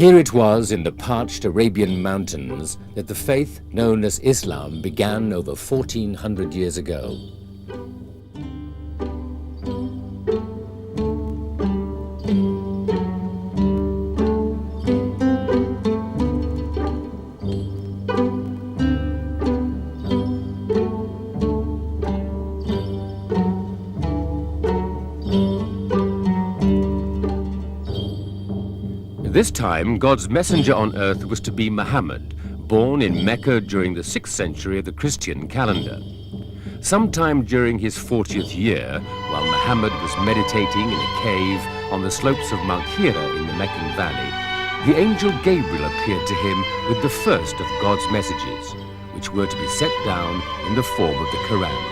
Here it was in the parched Arabian mountains that the faith known as Islam began over 1400 years ago. This time, God's messenger on earth was to be Muhammad, born in Mecca during the 6th century of the Christian calendar. Sometime during his 40th year, while Muhammad was meditating in a cave on the slopes of Mount Hira in the Meccan Valley, the angel Gabriel appeared to him with the first of God's messages, which were to be set down in the form of the Quran.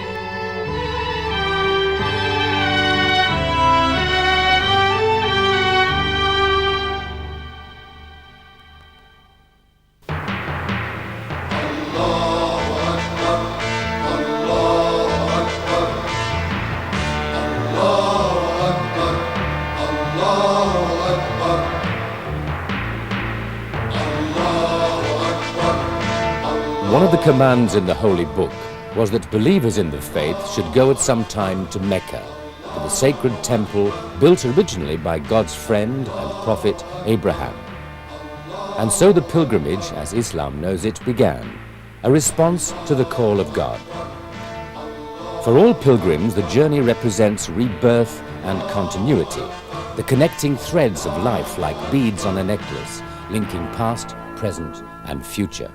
One of the commands in the Holy Book was that believers in the faith should go at some time to Mecca, to the sacred temple built originally by God's friend and prophet Abraham. And so the pilgrimage, as Islam knows it, began, a response to the call of God. For all pilgrims, the journey represents rebirth and continuity, the connecting threads of life like beads on a necklace, linking past, present, and future.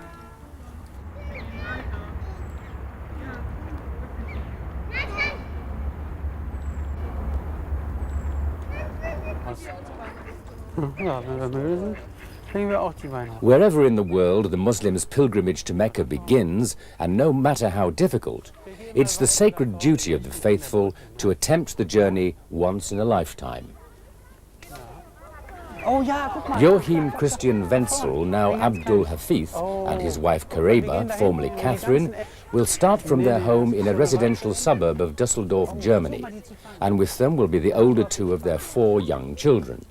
Wherever in the world the Muslims' pilgrimage to Mecca begins, and no matter how difficult, it's the sacred duty of the faithful to attempt the journey once in a lifetime. Joachim Christian Wenzel, now Abdul Hafith, and his wife Kareba, formerly Catherine, will start from their home in a residential suburb of Düsseldorf, Germany, and with them will be the older two of their 4 young children.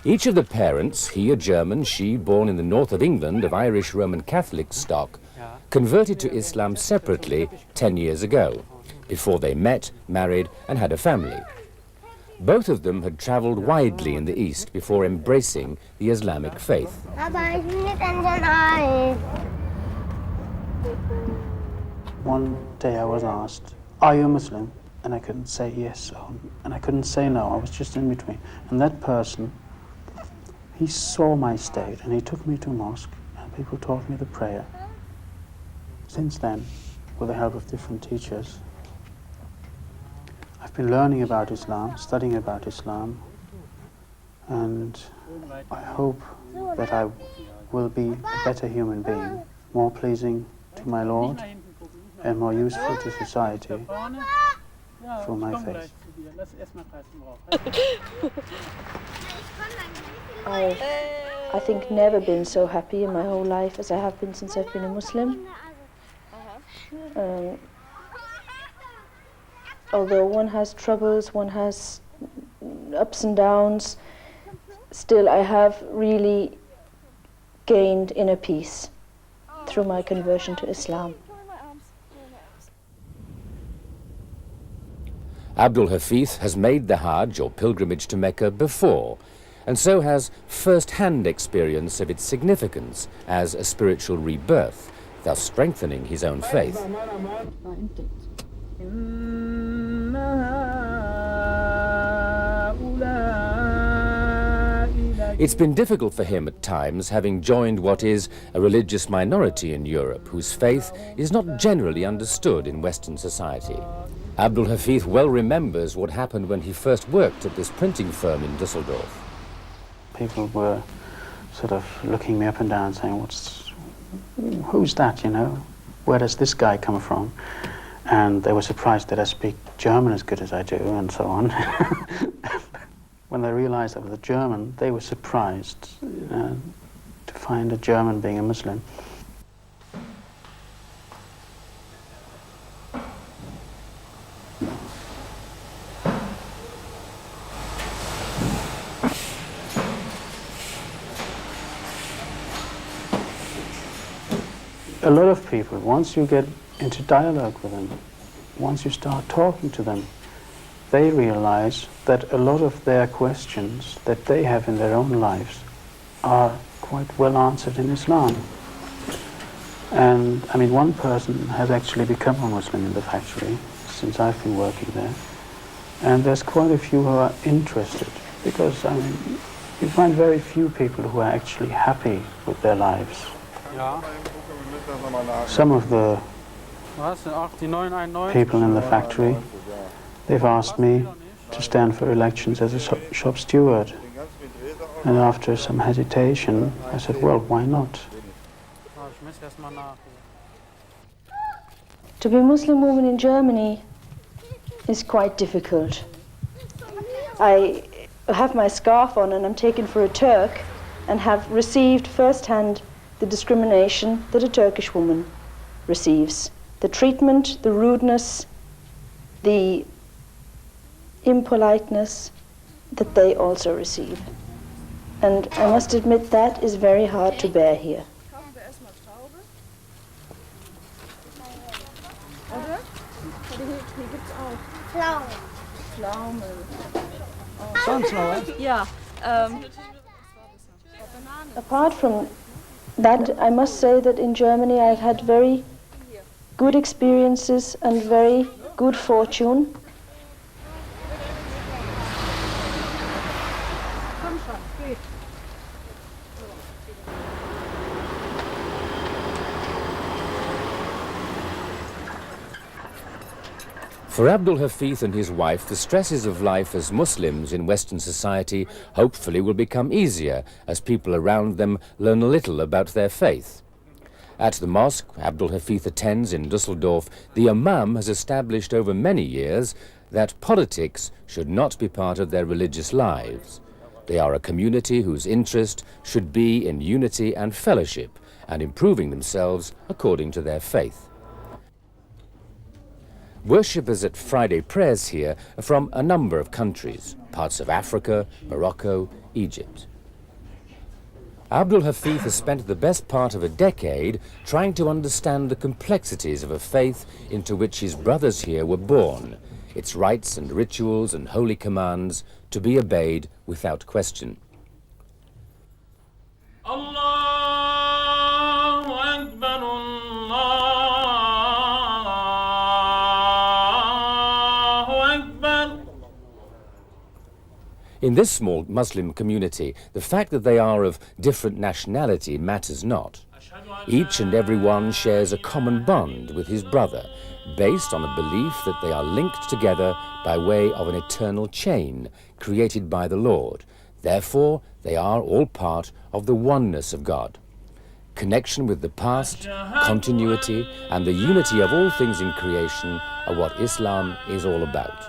Each of the parents, he a German, she born in the north of England of Irish Roman Catholic stock, converted to Islam separately 10 years ago, before they met, married, and had a family. Both of them had traveled widely in the East before embracing the Islamic faith. One day I was asked, "Are you a Muslim?" And I couldn't say yes, and I couldn't say no. I was just in between. And that person, he saw my state, and he took me to a mosque, and people taught me the prayer. Since then, with the help of different teachers, I've been learning about Islam, studying about Islam, and I hope that I will be a better human being, more pleasing to my Lord and more useful to society for my faith. I think never been so happy in my whole life as I have been since I've been a Muslim. Although one has troubles, one has ups and downs, still I have really gained inner peace through my conversion to Islam. Abdul Hafith has made the Hajj or pilgrimage to Mecca before, and so has first-hand experience of its significance as a spiritual rebirth, thus strengthening his own faith. It's been difficult for him at times, having joined what is a religious minority in Europe, whose faith is not generally understood in Western society. Abdul Hafith well remembers what happened when he first worked at this printing firm in Düsseldorf. People were sort of looking me up and down, saying, who's that, you know? Where does this guy come from? And they were surprised that I speak German as good as I do, and so on. When they realized I was a German, they were surprised to find a German being a Muslim. lot of people, once you get into dialogue with them, once you start talking to them, they realize that a lot of their questions that they have in their own lives are quite well answered in Islam. And I mean, one person has actually become a Muslim in the factory since I've been working there. And there's quite a few who are interested, because I mean, you find very few people who are actually happy with their lives. Some of the people in the factory, they've asked me to stand for elections as a shop steward. And after some hesitation, I said, well, why not? To be a Muslim woman in Germany is quite difficult. I have my scarf on and I'm taken for a Turk and have received firsthand the discrimination that a Turkish woman receives. The treatment, the rudeness, the impoliteness that they also receive. And I must admit that is very hard to bear here. Apart from that, I must say that in Germany I've had very good experiences and very good fortune. For Abdul Hafith and his wife, the stresses of life as Muslims in Western society hopefully will become easier as people around them learn a little about their faith. At the mosque Abdul Hafith attends in Düsseldorf, the Imam has established over many years that politics should not be part of their religious lives. They are a community whose interest should be in unity and fellowship and improving themselves according to their faith. Worshippers at Friday prayers here are from a number of countries, parts of Africa, Morocco, Egypt. Abdul Hafith has spent the best part of a decade trying to understand the complexities of a faith into which his brothers here were born, its rites and rituals and holy commands to be obeyed without question. In this small Muslim community, the fact that they are of different nationality matters not. Each and every one shares a common bond with his brother, based on a belief that they are linked together by way of an eternal chain created by the Lord. Therefore, they are all part of the oneness of God. Connection with the past, continuity, and the unity of all things in creation are what Islam is all about.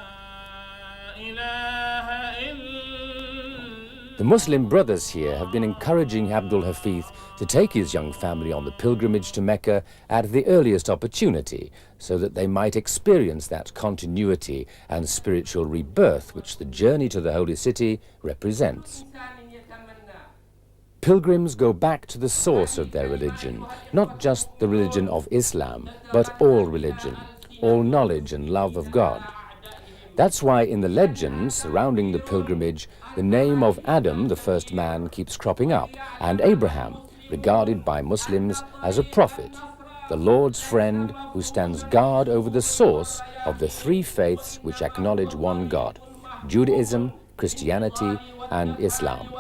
The Muslim brothers here have been encouraging Abdul Hafith to take his young family on the pilgrimage to Mecca at the earliest opportunity, so that they might experience that continuity and spiritual rebirth which the journey to the holy city represents. Pilgrims go back to the source of their religion, not just the religion of Islam, but all religion, all knowledge and love of God. That's why in the legends surrounding the pilgrimage, the name of Adam, the first man, keeps cropping up, and Abraham, regarded by Muslims as a prophet, the Lord's friend who stands guard over the source of the three faiths which acknowledge one God: Judaism, Christianity, and Islam.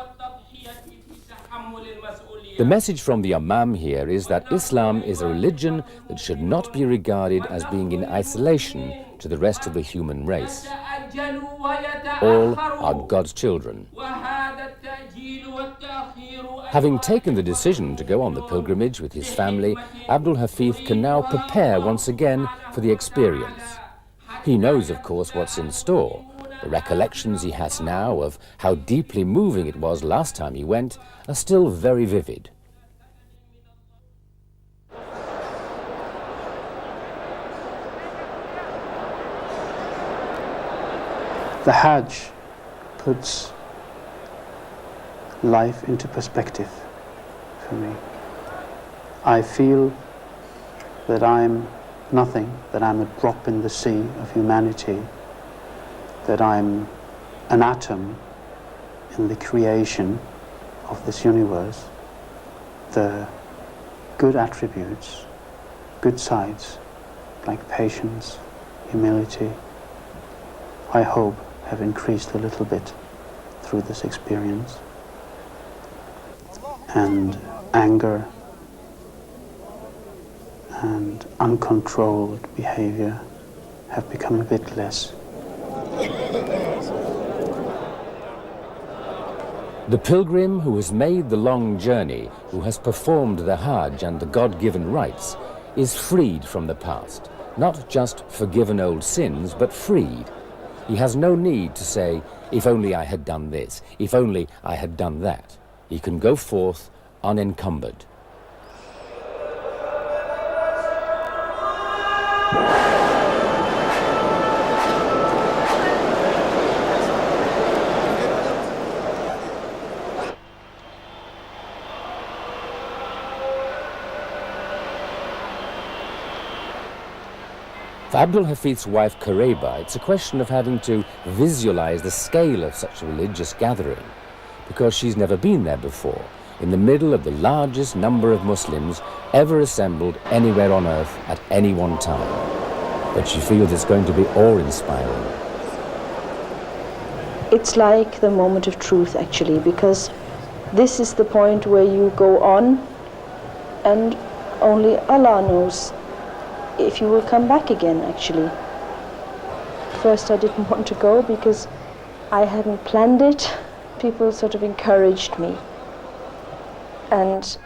The message from the Imam here is that Islam is a religion that should not be regarded as being in isolation to the rest of the human race. All are God's children. Having taken the decision to go on the pilgrimage with his family, Abdul Hafith can now prepare once again for the experience. He knows, of course, what's in store. The recollections he has now of how deeply moving it was last time he went are still very vivid. The Hajj puts life into perspective for me. I feel that I'm nothing, that I'm a drop in the sea of humanity, that I'm an atom in the creation of this universe, the good attributes, good sides, like patience, humility, I hope have increased a little bit through this experience. And anger and uncontrolled behavior have become a bit less. The pilgrim who has made the long journey, who has performed the Hajj and the God-given rites, is freed from the past. Not just forgiven old sins, but freed. He has no need to say, if only I had done this, if only I had done that. He can go forth unencumbered. For Abdul Hafiz's wife Kareba, it's a question of having to visualize the scale of such a religious gathering, because she's never been there before, in the middle of the largest number of Muslims ever assembled anywhere on earth at any one time. But she feels it's going to be awe-inspiring. It's like the moment of truth, actually, because this is the point where you go on and only Allah knows if you will come back again, actually. First I didn't want to go because I hadn't planned it. People sort of encouraged me. And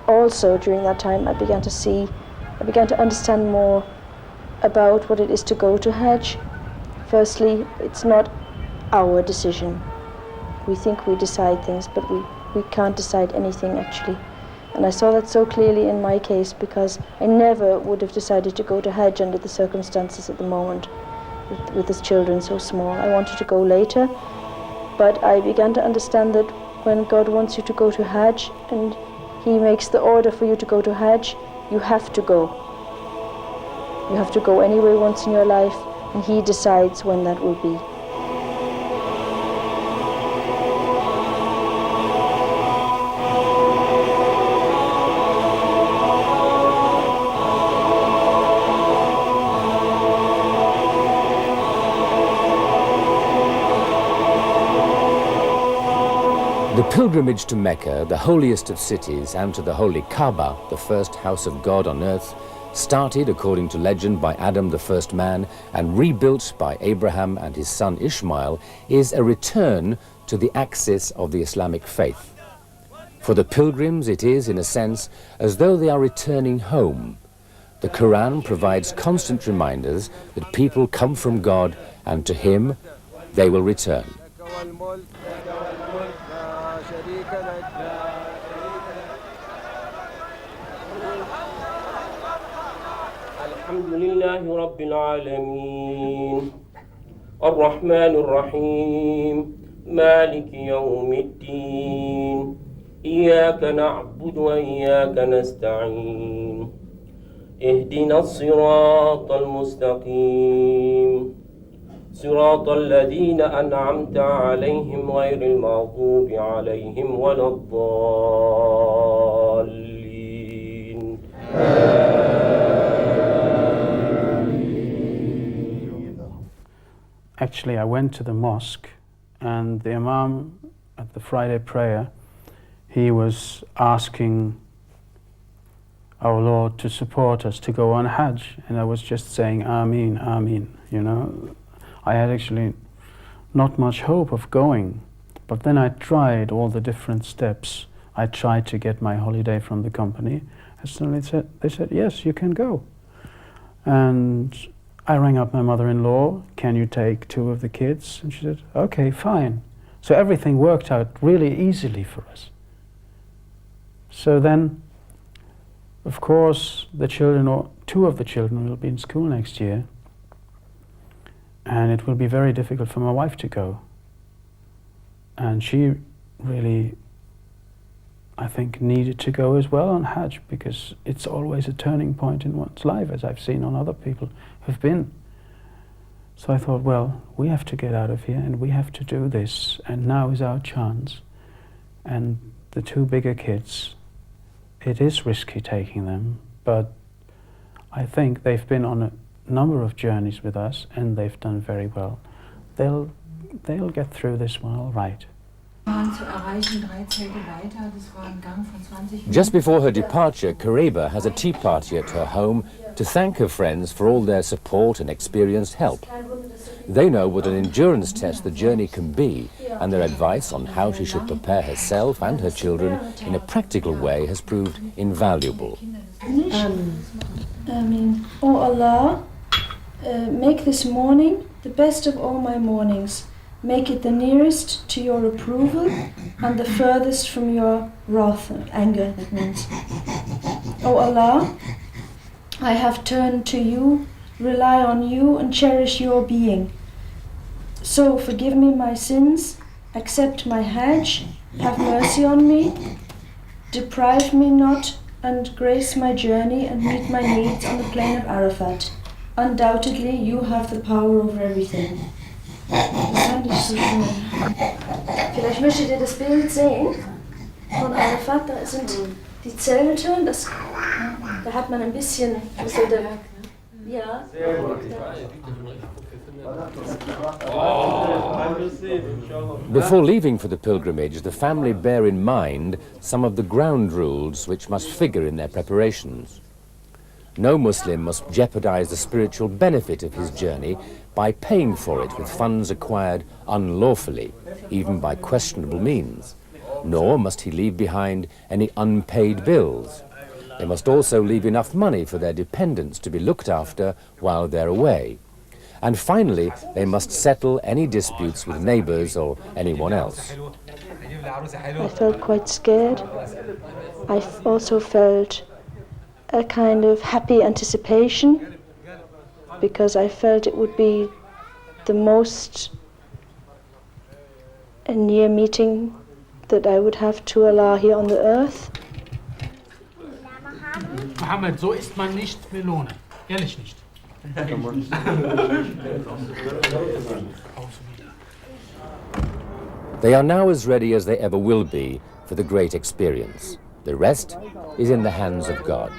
also during that time I began to understand more about what it is to go to Hajj. Firstly, it's not our decision. We think we decide things, but we can't decide anything, actually. And I saw that so clearly in my case, because I never would have decided to go to Hajj under the circumstances at the moment, with the children so small. I wanted to go later, but I began to understand that when God wants you to go to Hajj and He makes the order for you to go to Hajj, you have to go. You have to go anyway once in your life, and He decides when that will be. The pilgrimage to Mecca, the holiest of cities, and to the holy Kaaba, the first house of God on earth, started, according to legend, by Adam, the first man, and rebuilt by Abraham and his son Ishmael, is a return to the axis of the Islamic faith. For the pilgrims, it is, in a sense, as though they are returning home. The Quran provides constant reminders that people come from God, and to Him they will return. الحمد لله رب العالمين الرحمن الرحيم مالك يوم الدين إياك نعبد وإياك نستعين اهدنا الصراط المستقيم صراط الذين أنعمت عليهم غير المغضوب عليهم ولا الضالين. Actually, I went to the mosque, and the Imam at the Friday prayer, he was asking our Lord to support us to go on Hajj, and I was just saying Ameen, Ameen, you know. I had actually not much hope of going, but then I tried all the different steps. I tried to get my holiday from the company, and suddenly they said, yes, you can go. And I rang up my mother-in-law, can you take 2 of the kids? And she said, okay, fine. So everything worked out really easily for us. So then, of course, the children, or 2 of the children, will be in school next year, and it will be very difficult for my wife to go. And she really I think, needed to go as well on Hajj, because it's always a turning point in one's life, as I've seen on other people who've been. So I thought, well, we have to get out of here and we have to do this, and now is our chance. And the two bigger kids, it is risky taking them, but I think they've been on a number of journeys with us and they've done very well. They'll get through this one all right. Just before her departure, Kareba has a tea party at her home to thank her friends for all their support and experienced help. They know what an endurance test the journey can be, and their advice on how she should prepare herself and her children in a practical way has proved invaluable. Oh Allah, make this morning the best of all my mornings. Make it the nearest to your approval and the furthest from your wrath and anger, that means. Oh Allah, I have turned to you, rely on you and cherish your being. So forgive me my sins, accept my Hajj, have mercy on me, deprive me not, and grace my journey and meet my needs on the plain of Arafat. Undoubtedly, you have the power over everything. Das fand ich so schön. Vielleicht möchtet ihr das Bild sehen von Arafat. Da sind die Zelte, da hat man ein bisschen so ja. Before leaving for the pilgrimage, the family bear in mind some of the ground rules which must figure in their preparations. No Muslim must jeopardize the spiritual benefit of his journey by paying for it with funds acquired unlawfully, even by questionable means. Nor must he leave behind any unpaid bills. They must also leave enough money for their dependents to be looked after while they're away. And finally, they must settle any disputes with neighbors or anyone else. I felt quite scared. I also felt a kind of happy anticipation, because I felt it would be the most near meeting that I would have to Allah here on the earth. Mohammed, so isst man nicht Melone. Ehrlich nicht. They are now as ready as they ever will be for the great experience. The rest is in the hands of God.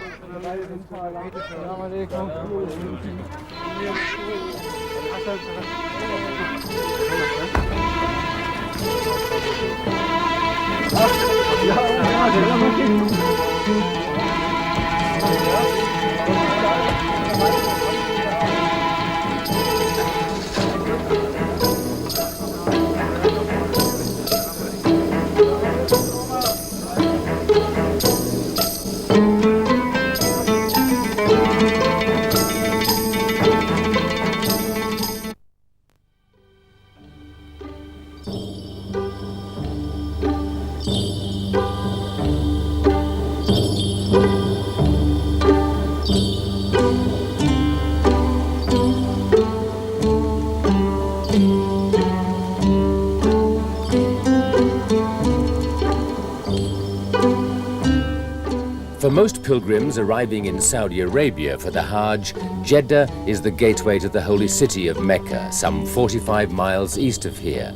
For most pilgrims arriving in Saudi Arabia for the Hajj, Jeddah is the gateway to the holy city of Mecca, some 45 miles east of here.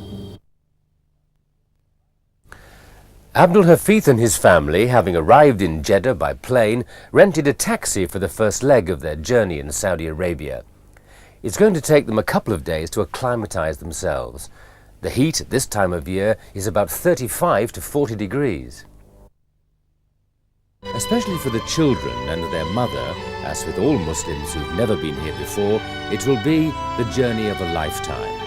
Abdul Hafith and his family, having arrived in Jeddah by plane, rented a taxi for the first leg of their journey in Saudi Arabia. It's going to take them a couple of days to acclimatize themselves. The heat at this time of year is about 35 to 40 degrees. Especially for the children and their mother, as with all Muslims who've never been here before, it will be the journey of a lifetime.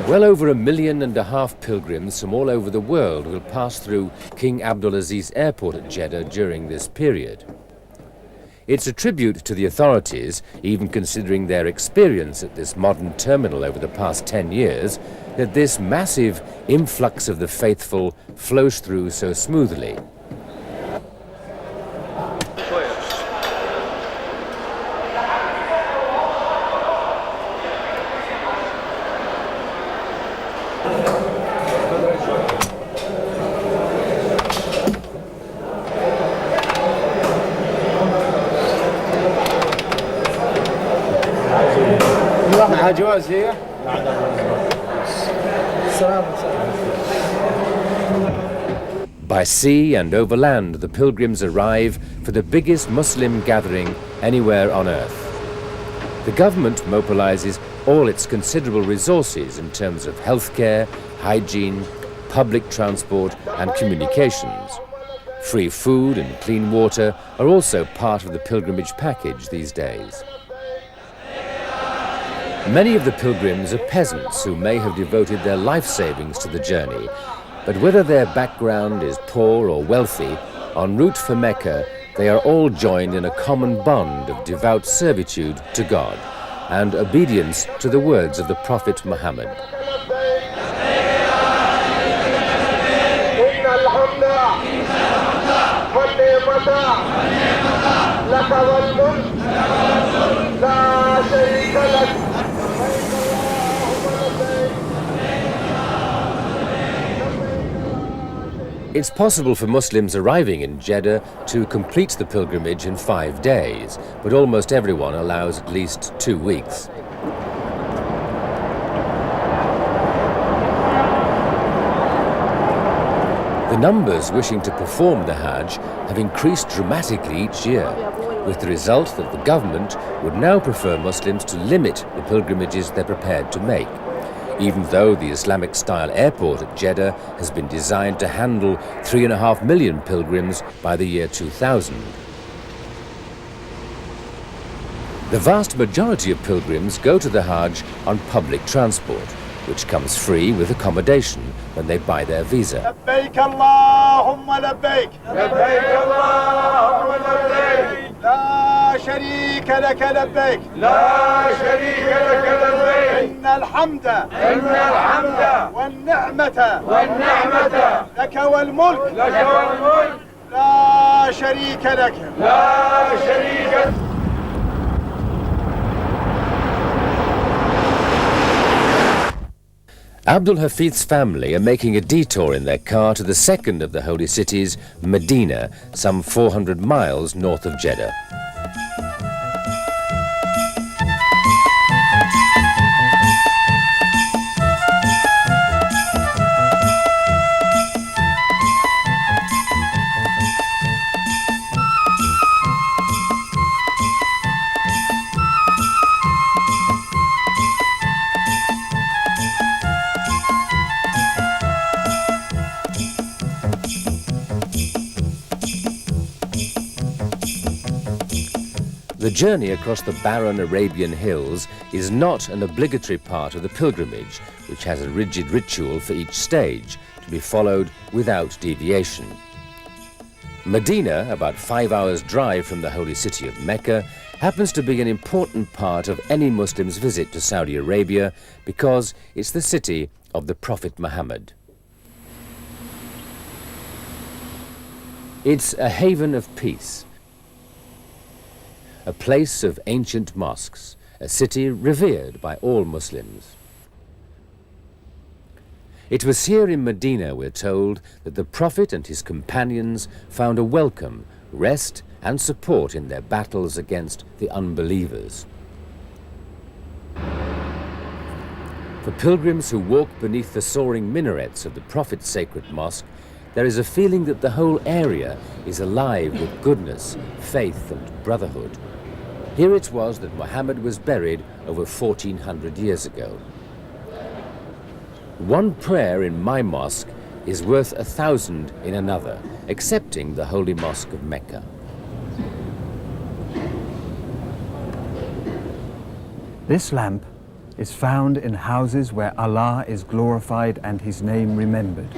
Well over 1.5 million pilgrims from all over the world will pass through King Abdulaziz Airport at Jeddah during this period. It's a tribute to the authorities, even considering their experience at this modern terminal over the past 10 years, that this massive influx of the faithful flows through so smoothly. By sea and over land, the pilgrims arrive for the biggest Muslim gathering anywhere on earth. The government mobilizes all its considerable resources in terms of healthcare, hygiene, public transport and communications. Free food and clean water are also part of the pilgrimage package these days. Many of the pilgrims are peasants who may have devoted their life savings to the journey, but whether their background is poor or wealthy, en route for Mecca, they are all joined in a common bond of devout servitude to God and obedience to the words of the Prophet Muhammad. It's possible for Muslims arriving in Jeddah to complete the pilgrimage in 5 days, but almost everyone allows at least 2 weeks. The numbers wishing to perform the Hajj have increased dramatically each year, with the result that the government would now prefer Muslims to limit the pilgrimages they're prepared to make, even though the Islamic-style airport at Jeddah has been designed to handle 3.5 million pilgrims by the year 2000. The vast majority of pilgrims go to the Hajj on public transport, which comes free with accommodation when they buy their visa. لبيك اللهم لبيك لبيك اللهم لبيك لا شريك لك لبيك لا شريك لك لبيك إن الحمد والنعمة لك والملك لا شريك لك لا شريك. Abdul Hafid's family are making a detour in their car to the second of the holy cities, Medina, some 400 miles north of Jeddah. The journey across the barren Arabian hills is not an obligatory part of the pilgrimage, which has a rigid ritual for each stage, to be followed without deviation. Medina, about 5 hours' drive from the holy city of Mecca, happens to be an important part of any Muslim's visit to Saudi Arabia because it's the city of the Prophet Muhammad. It's a haven of peace, a place of ancient mosques, a city revered by all Muslims. It was here in Medina, we're told, that the Prophet and his companions found a welcome, rest and support in their battles against the unbelievers. For pilgrims who walk beneath the soaring minarets of the Prophet's sacred mosque, there is a feeling that the whole area is alive with goodness, faith and brotherhood. Here it was that Muhammad was buried over 1400 years ago. One prayer in my mosque is worth 1,000 in another, excepting the Holy Mosque of Mecca. This lamp is found in houses where Allah is glorified and His name remembered.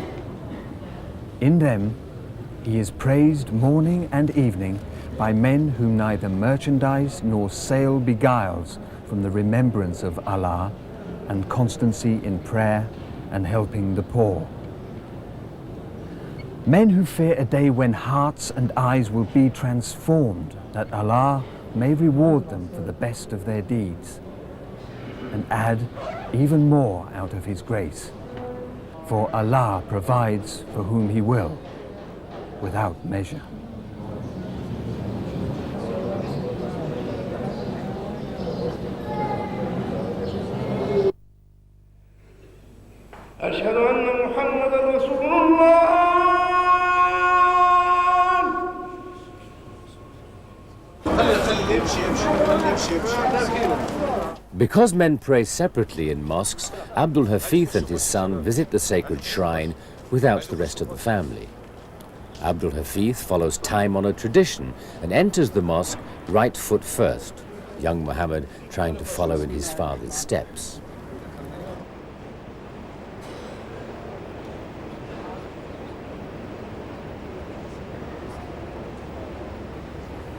In them, He is praised morning and evening by men whom neither merchandise nor sale beguiles from the remembrance of Allah and constancy in prayer and helping the poor. Men who fear a day when hearts and eyes will be transformed, that Allah may reward them for the best of their deeds and add even more out of His grace. For Allah provides for whom He will, without measure. أشهد أن محمدًا رسول الله. Because men pray separately in mosques, Abdul Hafith and his son visit the sacred shrine without the rest of the family. Abdul Hafith follows time-honored tradition and enters the mosque right foot first, young Muhammad trying to follow in his father's steps.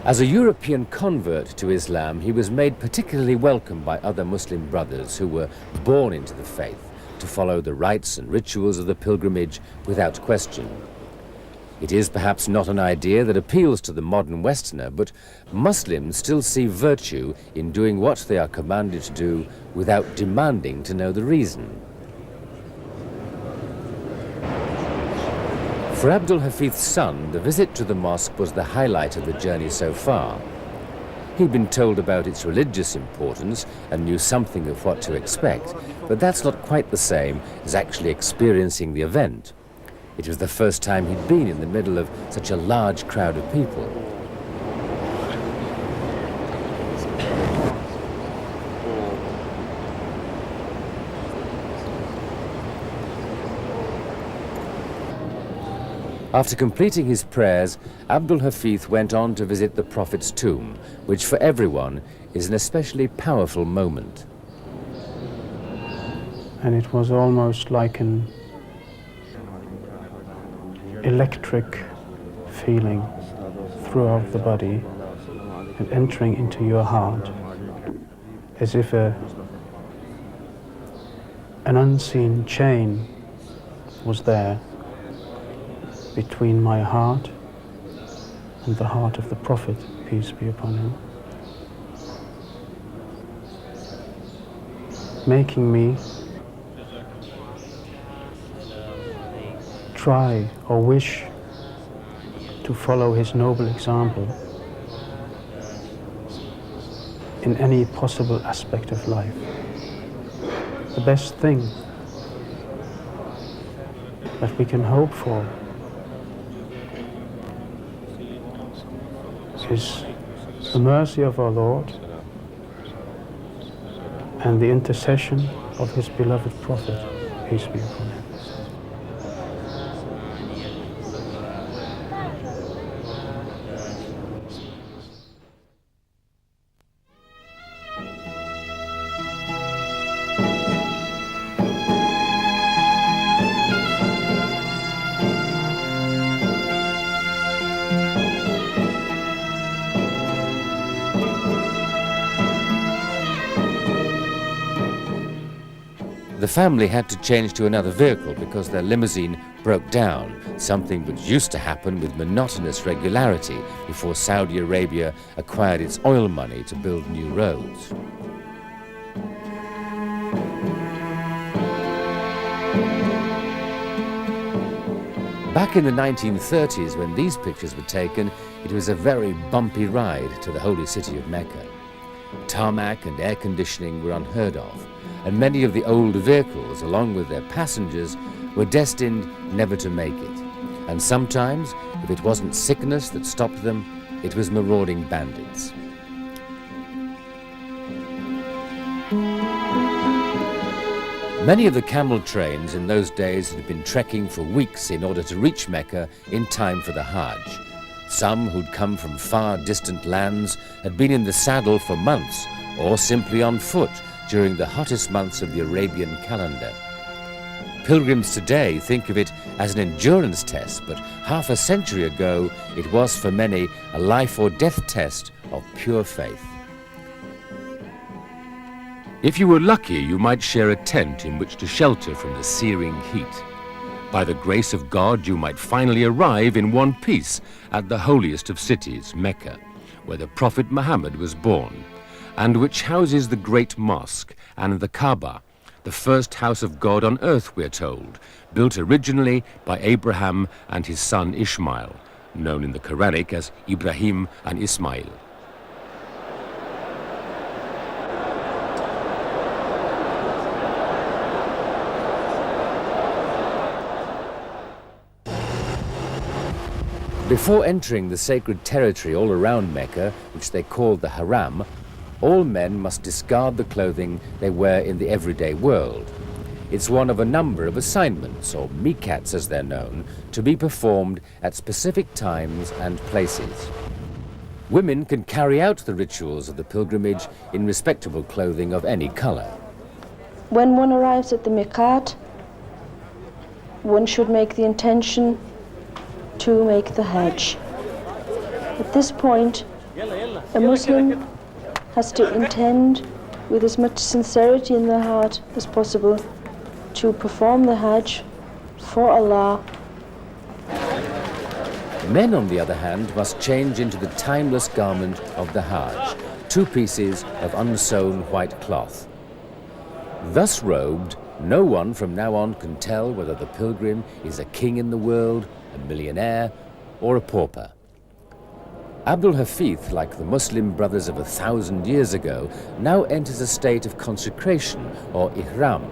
As a European convert to Islam, he was made particularly welcome by other Muslim brothers who were born into the faith to follow the rites and rituals of the pilgrimage without question. It is perhaps not an idea that appeals to the modern Westerner, but Muslims still see virtue in doing what they are commanded to do without demanding to know the reason. For Abdul Hafith's son, the visit to the mosque was the highlight of the journey so far. He'd been told about its religious importance and knew something of what to expect, but that's not quite the same as actually experiencing the event. It was the first time he'd been in the middle of such a large crowd of people. After completing his prayers, Abdul Hafith went on to visit the Prophet's tomb, which for everyone is an especially powerful moment. And it was almost like an electric feeling throughout the body and entering into your heart, as if an unseen chain was there between my heart and the heart of the Prophet, peace be upon him, making me try or wish to follow his noble example in any possible aspect of life. The best thing that we can hope for is the mercy of our Lord and the intercession of his beloved Prophet, peace be upon him. The family had to change to another vehicle because their limousine broke down, something which used to happen with monotonous regularity before Saudi Arabia acquired its oil money to build new roads. Back in the 1930s, when these pictures were taken, it was a very bumpy ride to the holy city of Mecca. Tarmac and air conditioning were unheard of, and many of the old vehicles, along with their passengers, were destined never to make it. And sometimes, if it wasn't sickness that stopped them, it was marauding bandits. Many of the camel trains in those days had been trekking for weeks in order to reach Mecca in time for the Hajj. Some who'd come from far distant lands had been in the saddle for months, or simply on foot during the hottest months of the Arabian calendar. Pilgrims today think of it as an endurance test, but half a century ago it was for many a life or death test of pure faith. If you were lucky, you might share a tent in which to shelter from the searing heat. By the grace of God, you might finally arrive in one piece at the holiest of cities, Mecca, where the Prophet Muhammad was born, and which houses the great mosque and the Kaaba, the first house of God on earth, we're told, built originally by Abraham and his son Ishmael, known in the Quranic as Ibrahim and Ismail. Before entering the sacred territory all around Mecca, which they called the Haram, all men must discard the clothing they wear in the everyday world. It's one of a number of assignments, or mikats as they're known, to be performed at specific times and places. Women can carry out the rituals of the pilgrimage in respectable clothing of any color. When one arrives at the miqat, one should make the intention to make the Hajj. At this point, a Muslim has to intend with as much sincerity in their heart as possible to perform the Hajj for Allah. Men, on the other hand, must change into the timeless garment of the Hajj, 2 pieces of unsewn white cloth. Thus robed, no one from now on can tell whether the pilgrim is a king in the world, a millionaire, or a pauper. Abdul Hafith, like the Muslim brothers of 1,000 years ago, now enters a state of consecration, or ihram.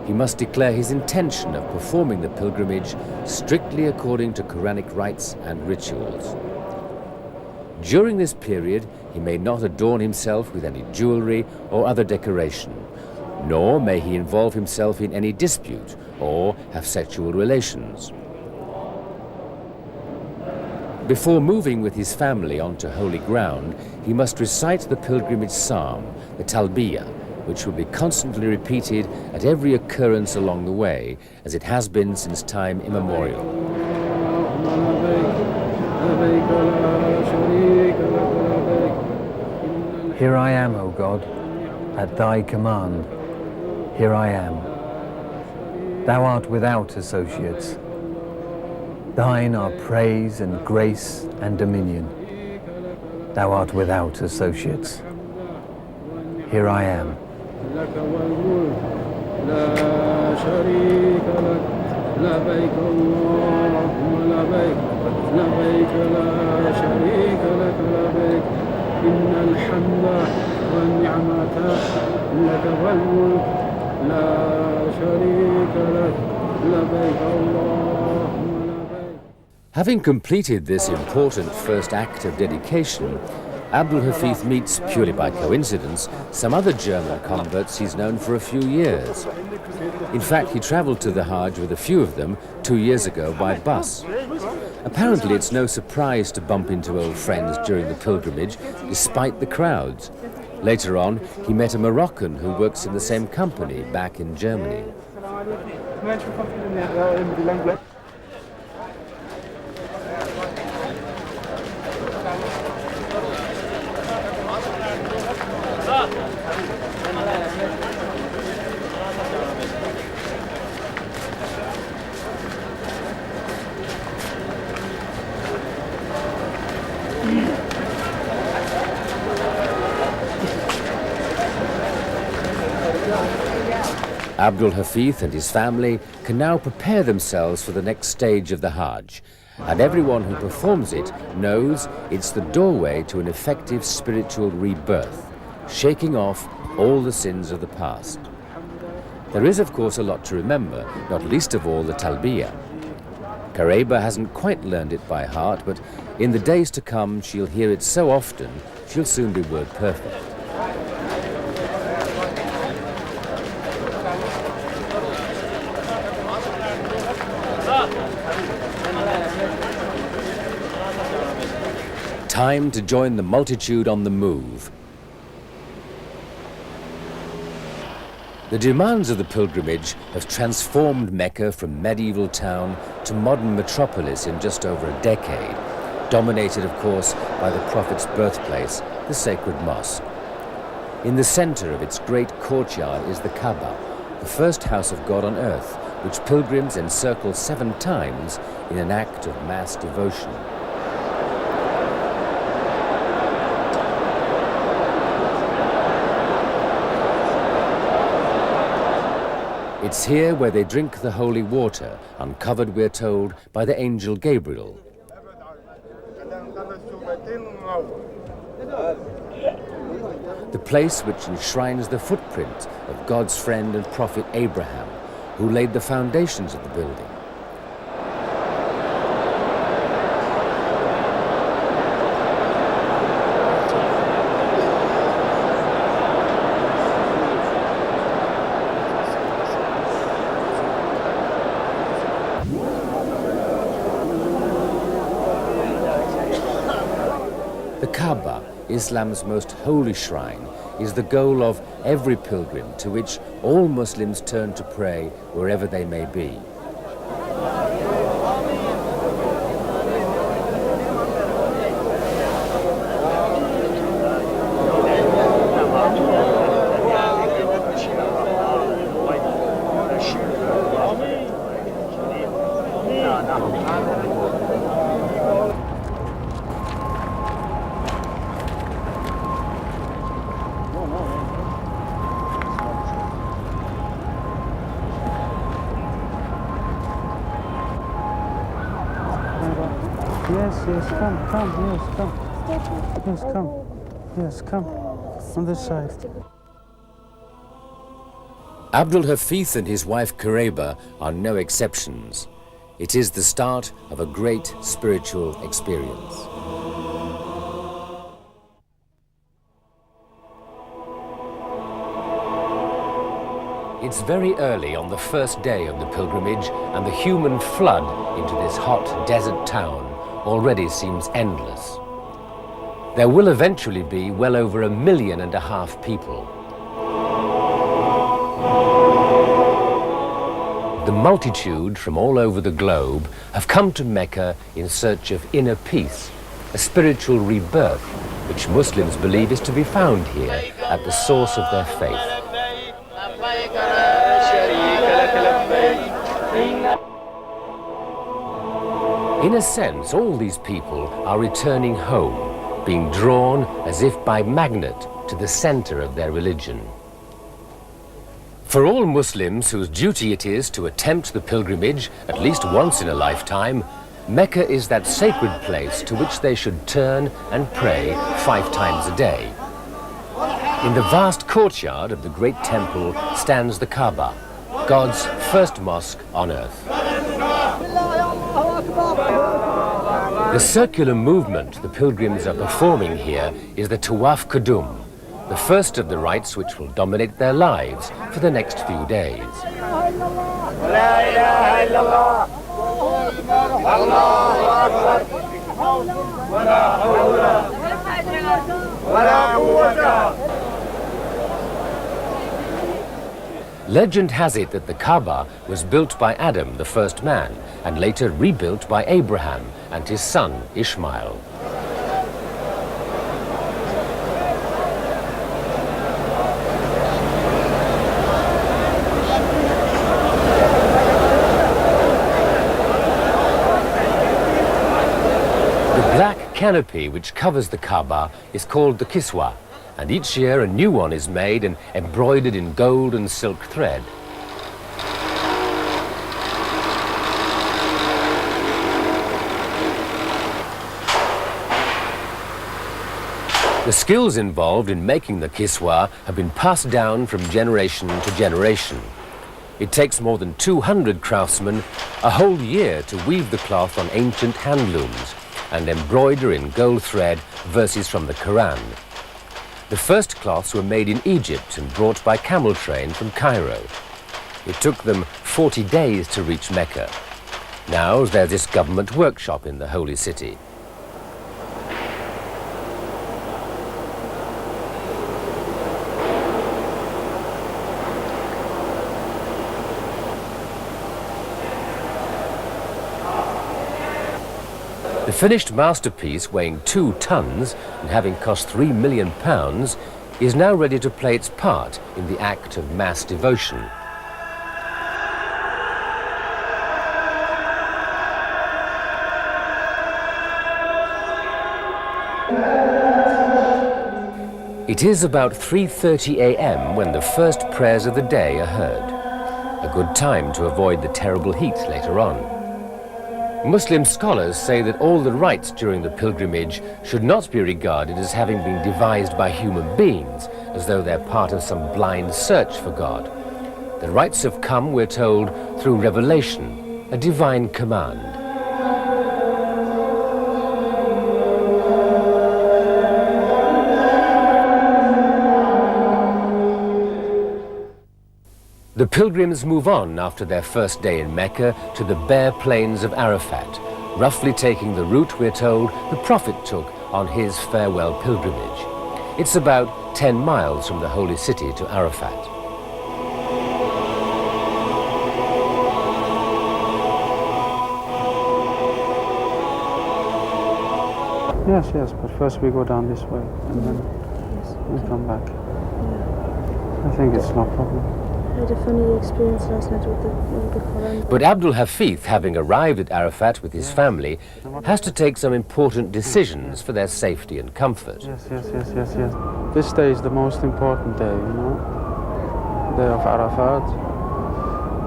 He must declare his intention of performing the pilgrimage strictly according to Quranic rites and rituals. During this period, he may not adorn himself with any jewelry or other decoration, nor may he involve himself in any dispute or have sexual relations. Before moving with his family onto holy ground, he must recite the pilgrimage psalm, the Talbiyah, which will be constantly repeated at every occurrence along the way, as it has been since time immemorial. Here I am, O God, at thy command. Here I am. Thou art without associates. Thine are praise and grace and dominion. Thou art without associates. Here I am. Having completed this important first act of dedication, Abdul Hafith meets, purely by coincidence, some other German converts he's known for a few years. In fact, he travelled to the Hajj with a few of them 2 years ago by bus. Apparently, it's no surprise to bump into old friends during the pilgrimage, despite the crowds. Later on, he met a Moroccan who works in the same company back in Germany. Abdul Hafith and his family can now prepare themselves for the next stage of the Hajj, and everyone who performs it knows it's the doorway to an effective spiritual rebirth, shaking off all the sins of the past. There is, of course, a lot to remember, not least of all the Talbiyah. Kareba hasn't quite learned it by heart, but in the days to come she'll hear it so often she'll soon be word perfect. Time to join the multitude on the move. The demands of the pilgrimage have transformed Mecca from medieval town to modern metropolis in just over a decade, dominated, of course, by the Prophet's birthplace, the sacred mosque. In the center of its great courtyard is the Kaaba, the first house of God on earth, which pilgrims encircle 7 times in an act of mass devotion. It's here where they drink the holy water, uncovered, we're told, by the angel Gabriel. The place which enshrines the footprint of God's friend and prophet Abraham, who laid the foundations of the building. The Kaaba, Islam's most holy shrine, is the goal of every pilgrim, to which all Muslims turn to pray wherever they may be. Yes, come, yes, come. Yes, come, on this side. Abdul Hafith and his wife Kareba are no exceptions. It is the start of a great spiritual experience. It's very early on the first day of the pilgrimage, and the human flood into this hot desert town already seems endless. There will eventually be well over 1.5 million people. The multitude from all over the globe have come to Mecca in search of inner peace, a spiritual rebirth which Muslims believe is to be found here at the source of their faith. In a sense, all these people are returning home, being drawn as if by magnet to the center of their religion. For all Muslims whose duty it is to attempt the pilgrimage at least once in a lifetime, Mecca is that sacred place to which they should turn and pray 5 times a day. In the vast courtyard of the great temple stands the Kaaba, God's first mosque on earth. The circular movement the pilgrims are performing here is the Tawaf Qudum, the first of the rites which will dominate their lives for the next few days. Legend has it that the Kaaba was built by Adam, the first man, and later rebuilt by Abraham and his son Ishmael. The black canopy which covers the Kaaba is called the Kiswa, and each year a new one is made and embroidered in gold and silk thread. The skills involved in making the kiswa have been passed down from generation to generation. It takes more than 200 craftsmen a whole year to weave the cloth on ancient handlooms and embroider in gold thread verses from the Quran. The first cloths were made in Egypt and brought by camel train from Cairo. It took them 40 days to reach Mecca. Now there's this government workshop in the holy city. The finished masterpiece, weighing 2 tons and having cost £3 million, is now ready to play its part in the act of mass devotion. It is about 3:30 a.m. when the first prayers of the day are heard, a good time to avoid the terrible heat later on. Muslim scholars say that all the rites during the pilgrimage should not be regarded as having been devised by human beings, as though they're part of some blind search for God. The rites have come, we're told, through revelation, a divine command. The pilgrims move on after their first day in Mecca to the bare plains of Arafat, roughly taking the route, we're told, the Prophet took on his farewell pilgrimage. It's about 10 miles from the holy city to Arafat. Yes, but first we go down this way and then we come back. I think it's no problem. I had a funny experience last night with the Quran. But Abdul Hafith, having arrived at Arafat with his family, has to take some important decisions for their safety and comfort. Yes. This day is the most important day, you know, day of Arafat.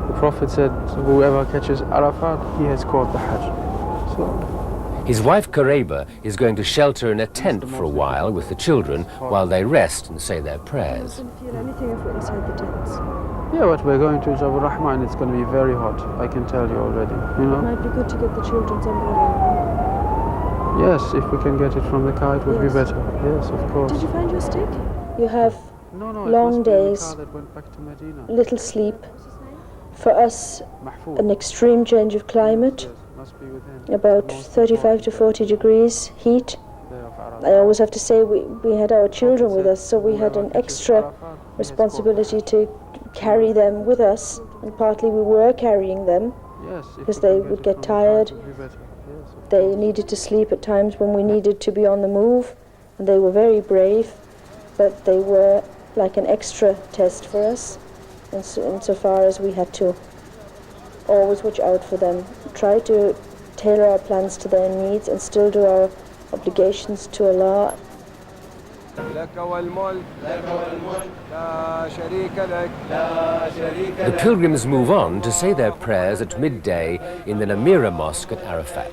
The Prophet said, whoever catches Arafat, he has caught the Hajj. So, his wife Kareba is going to shelter in a tent for a while with the children while they rest and say their prayers. I didn't feel anything if we're inside the tents. yeah, but we're going to Rahman. It's going to be very hot, I can tell you already, you know. It might be good to get the children's umbrella. Yes, if we can get it from the car, it would be better. Yes, of course. Did you find your stick? You have No, long it must be in the days, car that went back to Medina. little sleep. For us, Mahfouz. an extreme change of climate, Yes, must be within about the most 35 to 40 degrees heat. day of Arafat. I always have to say we had our children with us, so we had an extra responsibility to carry them with us, and partly we were carrying them Yes, if because we they can would get it get from the car, it tired. would be better. Yes, of They course. needed to sleep at times when we needed to be on the move, and they were very brave, but they were like an extra test for us, insofar as we had to always watch out for them, try to tailor our plans to their needs and still do our obligations to Allah. The pilgrims move on to say their prayers at midday in the Namira Mosque at Arafat.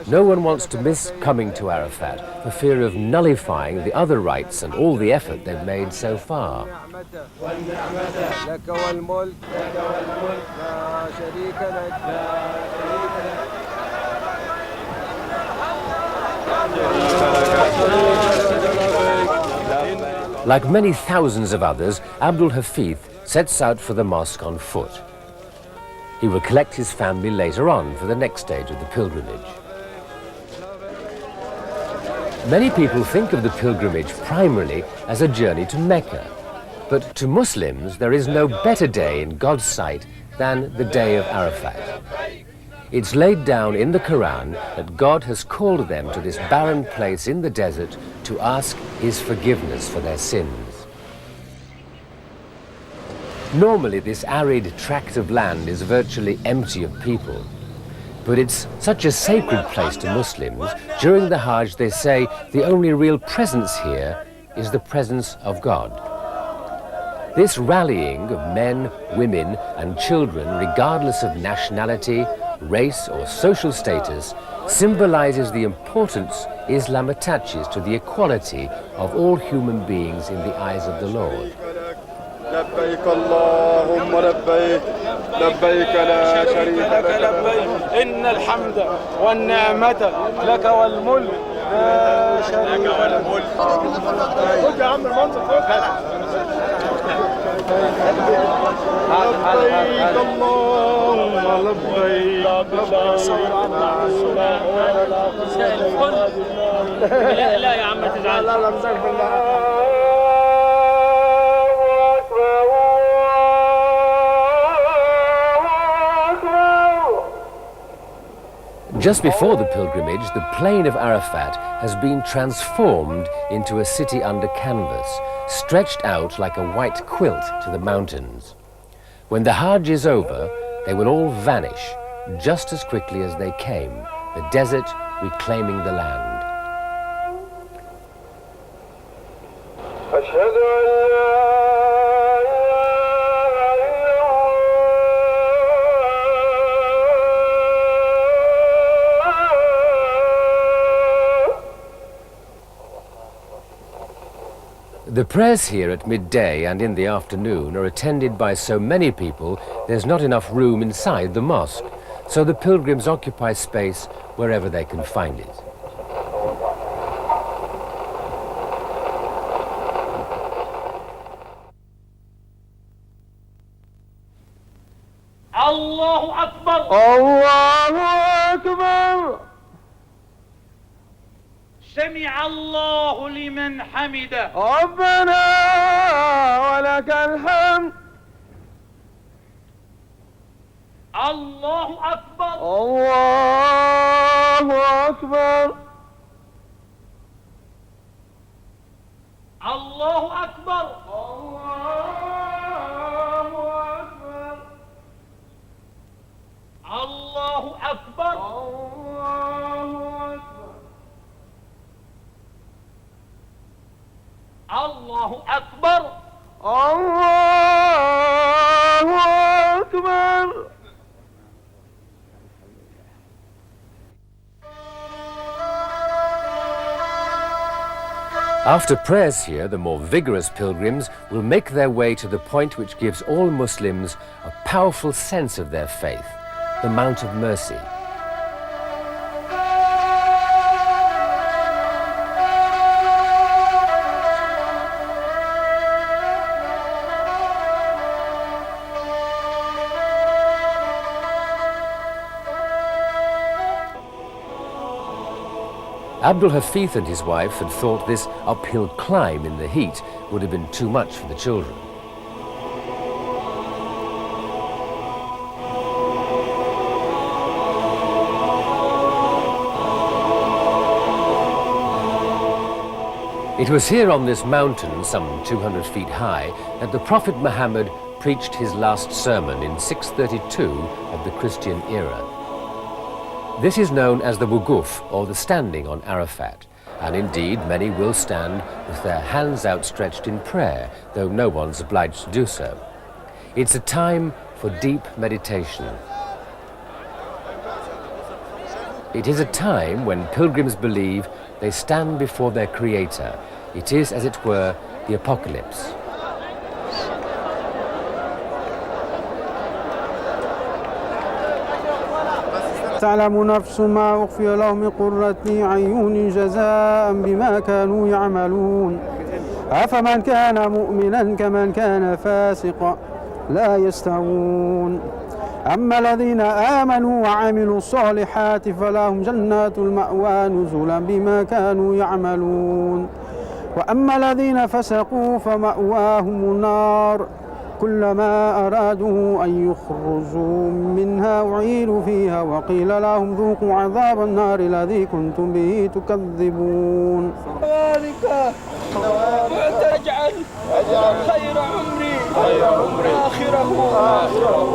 No one wants to miss coming to Arafat for fear of nullifying the other rites and all the effort they've made so far. Like many thousands of others, Abdul Hafith sets out for the mosque on foot. He will collect his family later on for the next stage of the pilgrimage. Many people think of the pilgrimage primarily as a journey to Mecca, but to Muslims there is no better day in God's sight than the day of Arafat. It's laid down in the Quran that God has called them to this barren place in the desert to ask His forgiveness for their sins. Normally, this arid tract of land is virtually empty of people, but it's such a sacred place to Muslims. During the Hajj, they say the only real presence here is the presence of God. This rallying of men, women, and children, regardless of nationality, race, or social status, symbolizes the importance Islam attaches to the equality of all human beings in the eyes of the Lord. لبيك اللهم لبيك لبيك لا شريك لك لبيك إن الحمد والنعمة لك والملك لا شريك لك خد يا عم المنطق لبيك اللهم لبيك لا يا عم تزعل لا مساك بالله Just before the pilgrimage, the plain of Arafat has been transformed into a city under canvas, stretched out like a white quilt to the mountains. When the Hajj is over, they will all vanish just as quickly as they came, the desert reclaiming the land. The prayers here at midday and in the afternoon are attended by so many people there's not enough room inside the mosque, so the pilgrims occupy space wherever they can find it. Allahu Akbar! Allahu Akbar! سمع الله لمن حمده ربنا ولك الحمد الله أكبر الله أكبر الله أكبر الله أكبر الله أكبر الله أكبر الله أكبر. After prayers here, the more vigorous pilgrims will make their way to the point which gives all Muslims a powerful sense of their faith, the Mount of Mercy. Abdul Hafith and his wife had thought this uphill climb in the heat would have been too much for the children. It was here on this mountain, some 200 feet high, that the Prophet Muhammad preached his last sermon in 632 of the Christian era. This is known as the wuguf, or the standing on Arafat, and indeed many will stand with their hands outstretched in prayer, though no one's obliged to do so. It's a time for deep meditation. It is a time when pilgrims believe they stand before their Creator. It is, as it were, the apocalypse. تعلم نفس ما أخفي لهم من قرة أعين جزاء بما كانوا يعملون أفمن كان مؤمنا كمن كان فاسقا لا يستوون أما الذين آمنوا وعملوا الصالحات فلهم جنات المأوى نزلا بما كانوا يعملون وأما الذين فسقوا فمأواهم النار كلما أرادوا أن يخرجوا منها أعيدوا فيها وقيل لهم ذوقوا عذاب النار الذي كنتم به تكذبون. ذلك وتجعل خير عمري آخره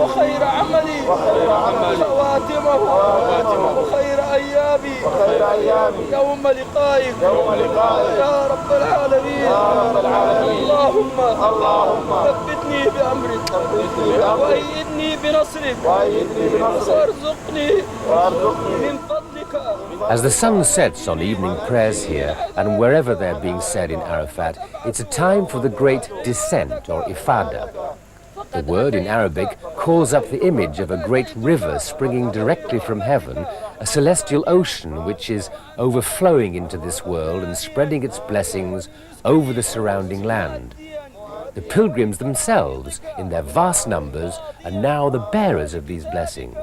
وخير عملي خواتمه وخير أيامي يوم لقائك يا رب العالمين. اللهم ثبتني بأمرك وأيدني بنصرك وارزقني من فضلك. As the sun sets on evening prayers here and wherever they're being said in Arafat, it's a time for the great descent or ifada. The word in Arabic calls up the image of a great river springing directly from heaven, a celestial ocean which is overflowing into this world and spreading its blessings over the surrounding land. The pilgrims themselves, in their vast numbers, are now the bearers of these blessings.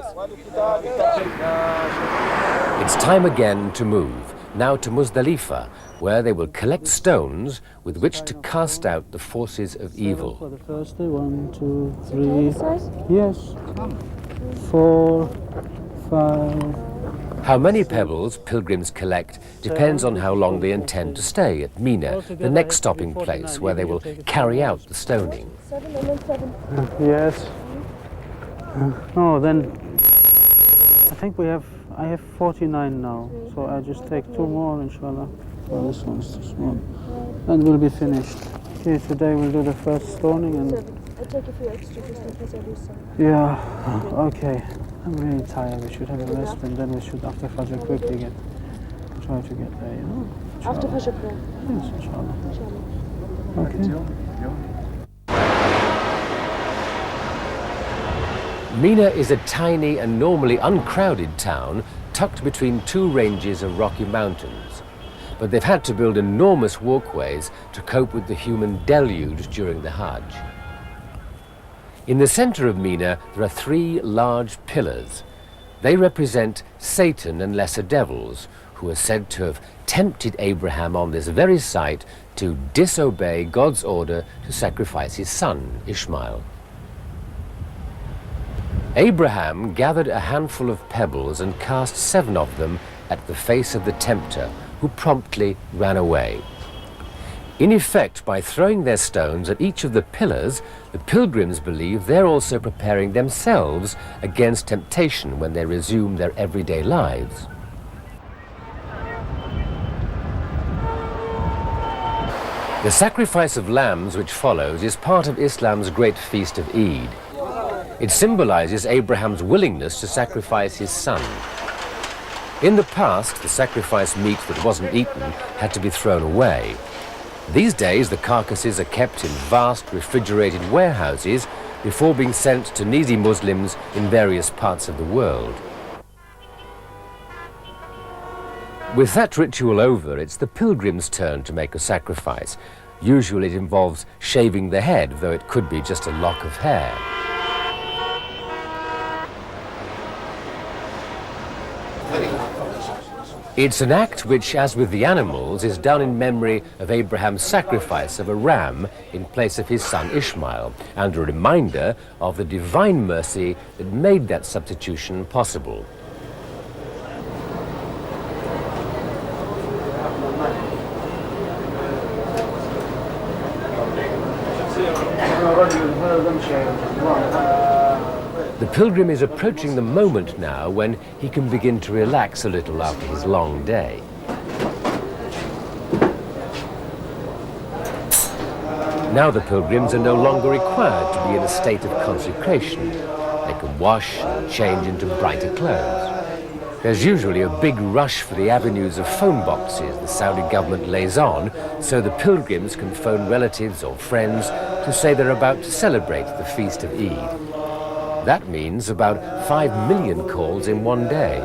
It's time again to move, now to Muzdalifah, where they will collect stones with which to cast out the forces of evil. For the first day, 1, 2, 3, yes, 4, 5. How many pebbles pilgrims collect depends on how long they intend to stay at Mina, the next stopping place where they will carry out the stoning. Yes. Oh, then I think I have 49 now, so I just take 2 more, inshallah. Oh, this one's too small. And we'll be finished. Okay, today we'll do the first stoning and... I take a few extra just in case I lose some. Yeah, okay. I'm really tired. We should have a rest and then we should, after Fajr, quickly try to get there, you know? After Fajr prayer? Yes, inshallah. Inshallah. Okay. Mina is a tiny and normally uncrowded town tucked between 2 ranges of rocky mountains. But they've had to build enormous walkways to cope with the human deluge during the Hajj. In the center of Mina, there are 3 large pillars. They represent Satan and lesser devils, who are said to have tempted Abraham on this very site to disobey God's order to sacrifice his son, Ishmael. Abraham gathered a handful of pebbles and cast 7 of them at the face of the tempter, who promptly ran away. In effect, by throwing their stones at each of the pillars, the pilgrims believe they're also preparing themselves against temptation when they resume their everyday lives. The sacrifice of lambs which follows is part of Islam's great feast of Eid. It symbolizes Abraham's willingness to sacrifice his son. In the past, the sacrificed meat that wasn't eaten had to be thrown away. These days, the carcasses are kept in vast refrigerated warehouses before being sent to needy Muslims in various parts of the world. With that ritual over, it's the pilgrim's turn to make a sacrifice. Usually it involves shaving the head, though it could be just a lock of hair. It's an act which, as with the animals, is done in memory of Abraham's sacrifice of a ram in place of his son Ishmael, and a reminder of the divine mercy that made that substitution possible. The pilgrim is approaching the moment now when he can begin to relax a little after his long day. Now the pilgrims are no longer required to be in a state of consecration. They can wash and change into brighter clothes. There's usually a big rush for the avenues of phone boxes the Saudi government lays on, so the pilgrims can phone relatives or friends to say they're about to celebrate the feast of Eid. That means about 5 million calls in one day.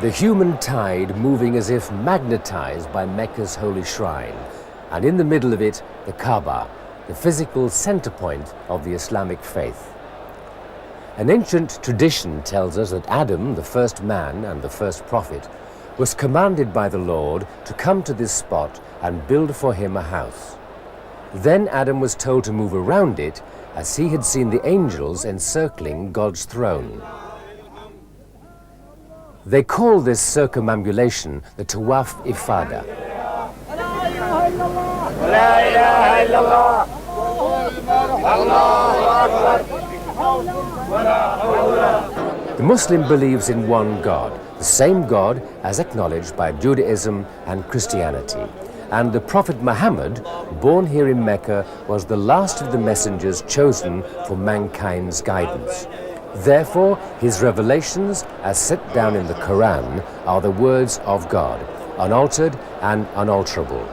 The human tide moving as if magnetized by Mecca's holy shrine, and in the middle of it, the Kaaba, the physical center point of the Islamic faith. An ancient tradition tells us that Adam, the first man and the first prophet, was commanded by the Lord to come to this spot and build for him a house. Then Adam was told to move around it as he had seen the angels encircling God's throne. They call this circumambulation the Tawaf Ifada. The Muslim believes in one God, the same God as acknowledged by Judaism and Christianity. And the Prophet Muhammad, born here in Mecca, was the last of the messengers chosen for mankind's guidance. Therefore, his revelations, as set down in the Quran, are the words of God, unaltered and unalterable.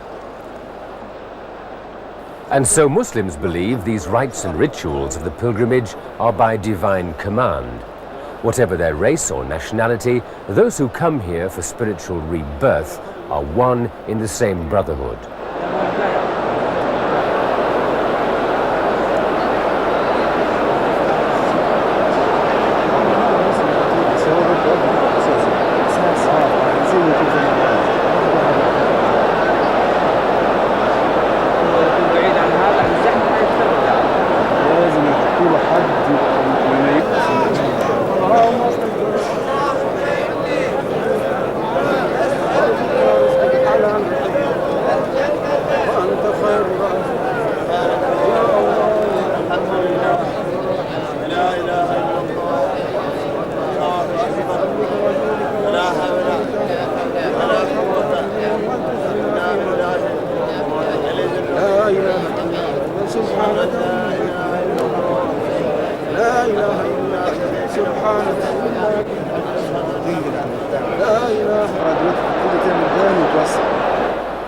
And so Muslims believe these rites and rituals of the pilgrimage are by divine command. Whatever their race or nationality, those who come here for spiritual rebirth are one in the same brotherhood.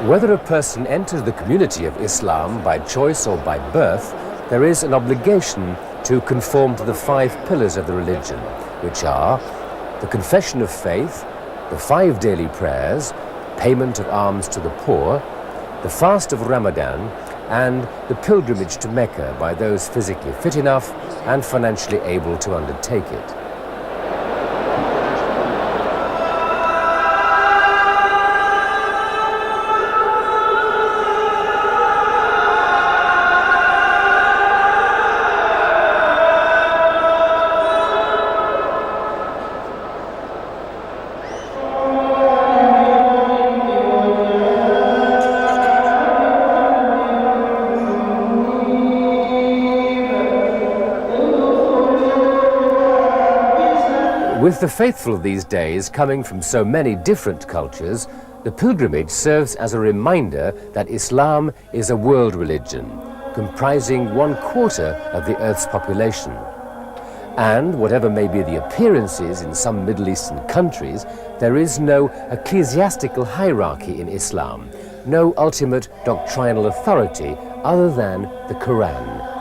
Whether a person enters the community of Islam by choice or by birth, there is an obligation to conform to the 5 pillars of the religion, which are the confession of faith, the 5 daily prayers, payment of alms to the poor, the fast of Ramadan, and the pilgrimage to Mecca by those physically fit enough and financially able to undertake it. With the faithful of these days coming from so many different cultures, the pilgrimage serves as a reminder that Islam is a world religion, comprising 1/4 of the Earth's population. And whatever may be the appearances in some Middle Eastern countries, there is no ecclesiastical hierarchy in Islam, no ultimate doctrinal authority other than the Quran.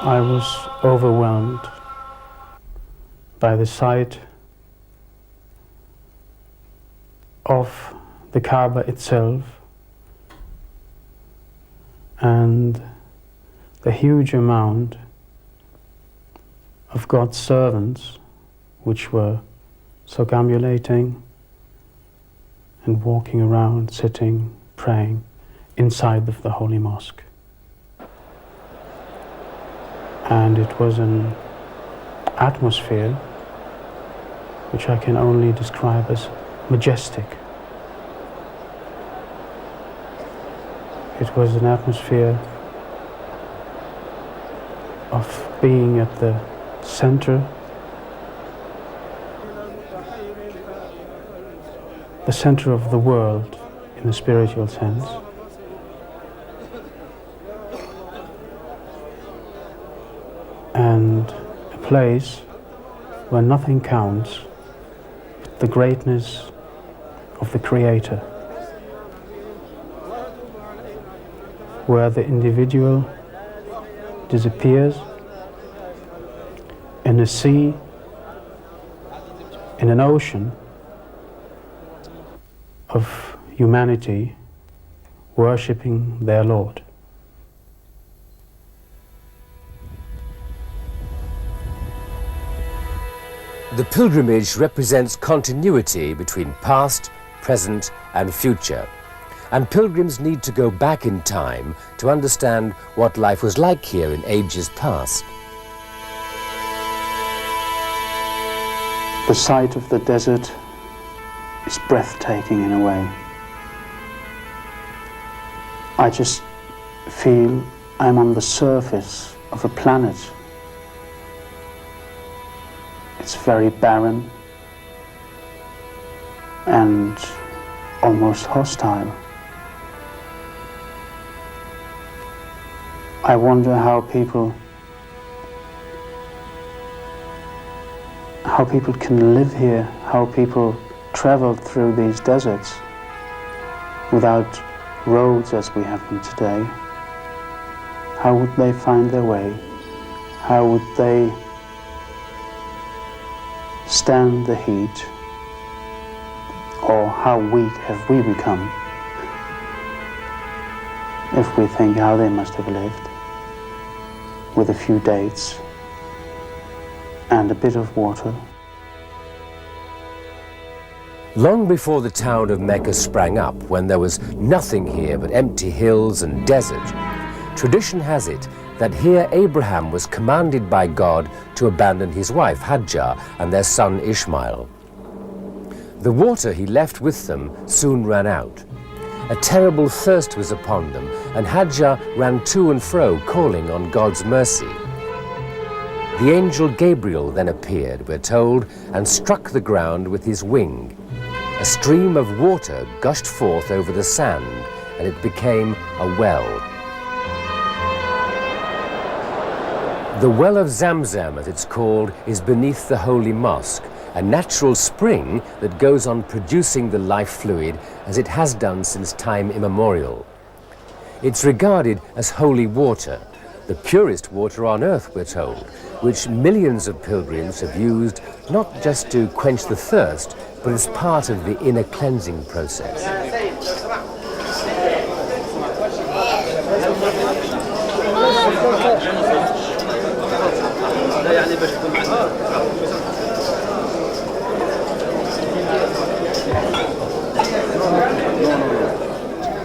I was overwhelmed by the sight of the Kaaba itself and the huge amount of God's servants which were circumambulating and walking around, sitting, praying inside of the Holy Mosque. And it was an atmosphere which I can only describe as majestic. It was an atmosphere of being at the center, of the world in a spiritual sense. And a place where nothing counts but the greatness of the Creator, where the individual disappears in a sea, in an ocean of humanity worshipping their Lord. The pilgrimage represents continuity between past, present and future. And pilgrims need to go back in time to understand what life was like here in ages past. The sight of the desert is breathtaking in a way. I just feel I'm on the surface of a planet. It's very barren and almost hostile. I wonder how people can live here, how people travel through these deserts without roads as we have them today. How would they find their way? How would they stand the heat? Or how weak have we become if we think how they must have lived with a few dates and a bit of water? Long before the town of Mecca sprang up, when there was nothing here but empty hills and desert, tradition has it that here Abraham was commanded by God to abandon his wife Hajj and their son Ishmael. The water he left with them soon ran out. A terrible thirst was upon them, and Hajj ran to and fro calling on God's mercy. The angel Gabriel then appeared, we're told, and struck the ground with his wing. A stream of water gushed forth over the sand, and it became a well. The Well of Zamzam, as it's called, is beneath the Holy Mosque, a natural spring that goes on producing the life fluid as it has done since time immemorial. It's regarded as holy water, the purest water on earth, we're told, which millions of pilgrims have used not just to quench the thirst, but as part of the inner cleansing process.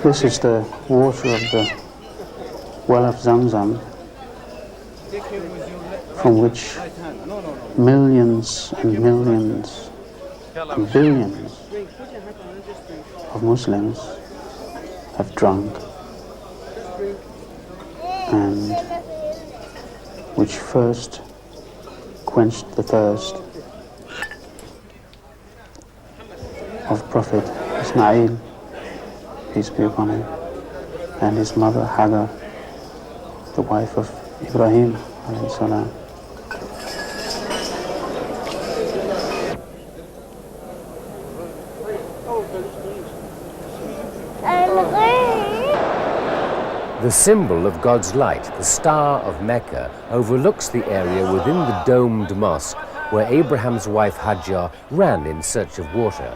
This is the water of the Well of Zamzam, from which millions and millions and billions of Muslims have drunk, and which first quenched the thirst of Prophet Ismail, peace be upon him, and his mother Hagar, the wife of Ibrahim alayhi salam. The symbol of God's light, the Star of Mecca, overlooks the area within the domed mosque where Abraham's wife Hajj ran in search of water.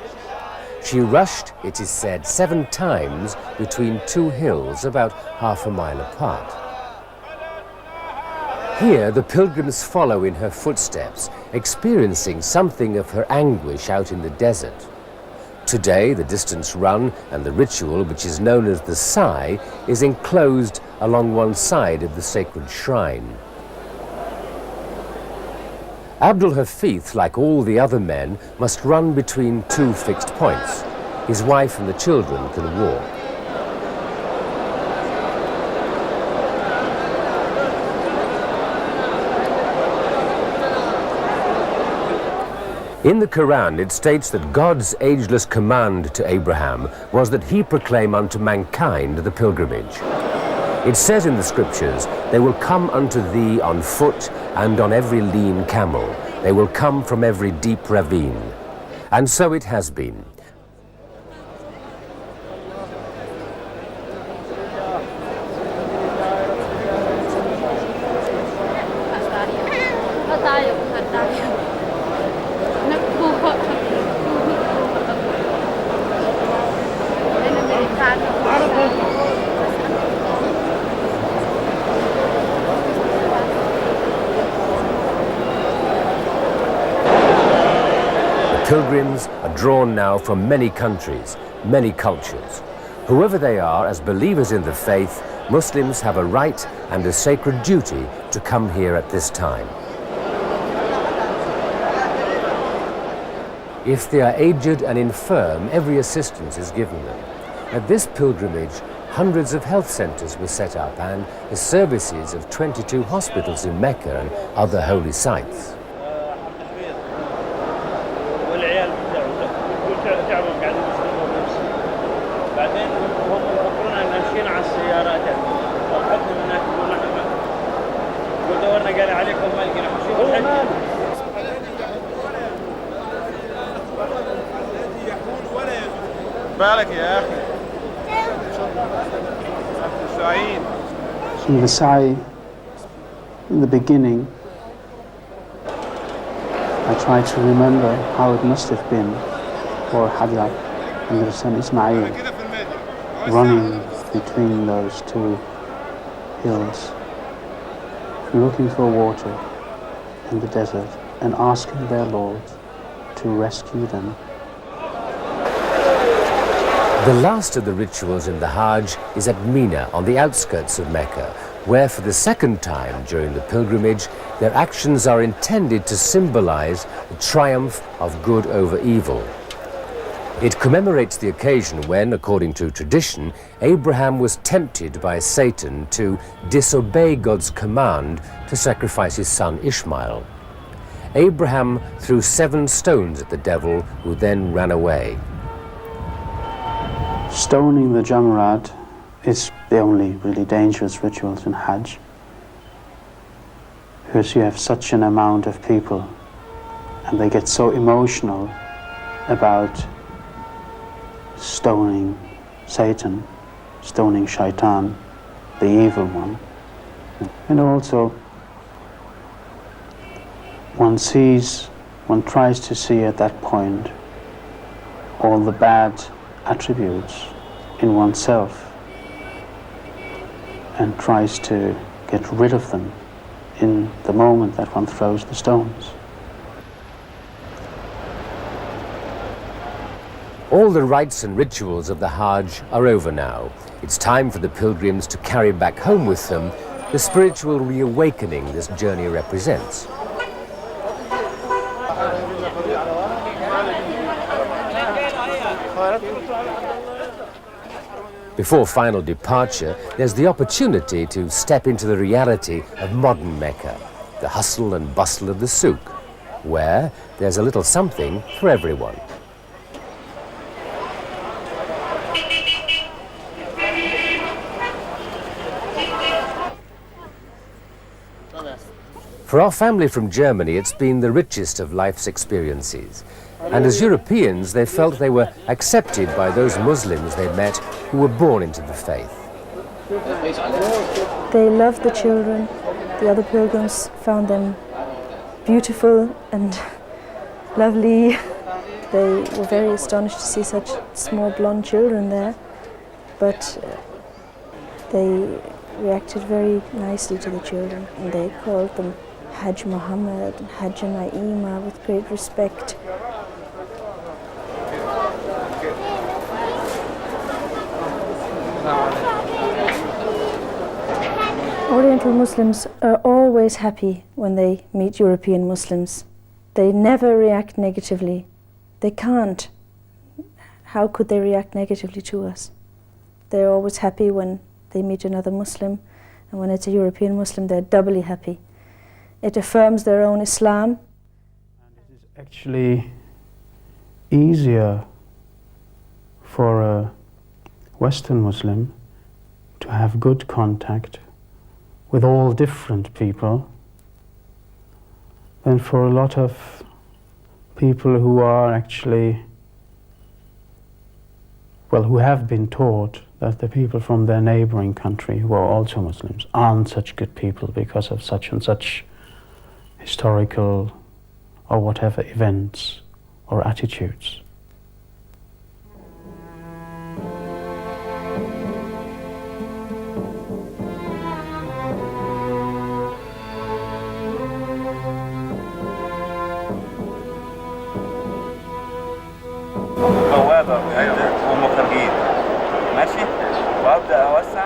She rushed, it is said, 7 times between 2 hills about half a mile apart. Here the pilgrims follow in her footsteps, experiencing something of her anguish out in the desert. Today, the distance run and the ritual, which is known as the Sa'i, is enclosed along one side of the sacred shrine. Abdul Hafith, like all the other men, must run between 2 fixed points. His wife and the children can walk. In the Quran, it states that God's ageless command to Abraham was that he proclaim unto mankind the pilgrimage. It says in the scriptures, "They will come unto thee on foot and on every lean camel. They will come from every deep ravine." And so it has been. Pilgrims are drawn now from many countries, many cultures. Whoever they are, as believers in the faith, Muslims have a right and a sacred duty to come here at this time. If they are aged and infirm, every assistance is given them. At this pilgrimage, hundreds of health centres were set up and the services of 22 hospitals in Mecca and other holy sites. So the sa'i, in the beginning, I try to remember how it must have been for Hajj and the son Ismail running between those two hills, looking for water in the desert and asking their Lord to rescue them. The last of the rituals in the Hajj is at Mina, on the outskirts of Mecca, where for the second time during the pilgrimage, their actions are intended to symbolize the triumph of good over evil. It commemorates the occasion when, according to tradition, Abraham was tempted by Satan to disobey God's command to sacrifice his son Ishmael. Abraham threw 7 stones at the devil, who then ran away. Stoning the Jamarat is the only really dangerous rituals in Hajj, because you have such an amount of people and they get so emotional about stoning Satan, stoning Shaitan, the evil one. And also one tries to see at that point all the bad attributes in oneself and tries to get rid of them in the moment that one throws the stones. All the rites and rituals of the Hajj are over now. It's time for the pilgrims to carry back home with them the spiritual reawakening this journey represents. Before final departure, there's the opportunity to step into the reality of modern Mecca, the hustle and bustle of the souk, where there's a little something for everyone. For our family from Germany, it's been the richest of life's experiences. And as Europeans, they felt they were accepted by those Muslims they met who were born into the faith. They loved the children. The other pilgrims found them beautiful and lovely. They were very astonished to see such small blonde children there, but they reacted very nicely to the children, and they called them Hajj Muhammad and Hajj Naima with great respect. Oriental Muslims are always happy when they meet European Muslims. They never react negatively. They can't. How could they react negatively to us? They're always happy when they meet another Muslim, and when it's a European Muslim, they're doubly happy. It affirms their own Islam. And it is actually easier for a Western Muslim to have good contact with all different people than for a lot of people who are actually, well, who have been taught that the people from their neighboring country, who are also Muslims, aren't such good people because of such and such historical or whatever events or attitudes. نبوي ومخرجين ماشي وابدا اوسع.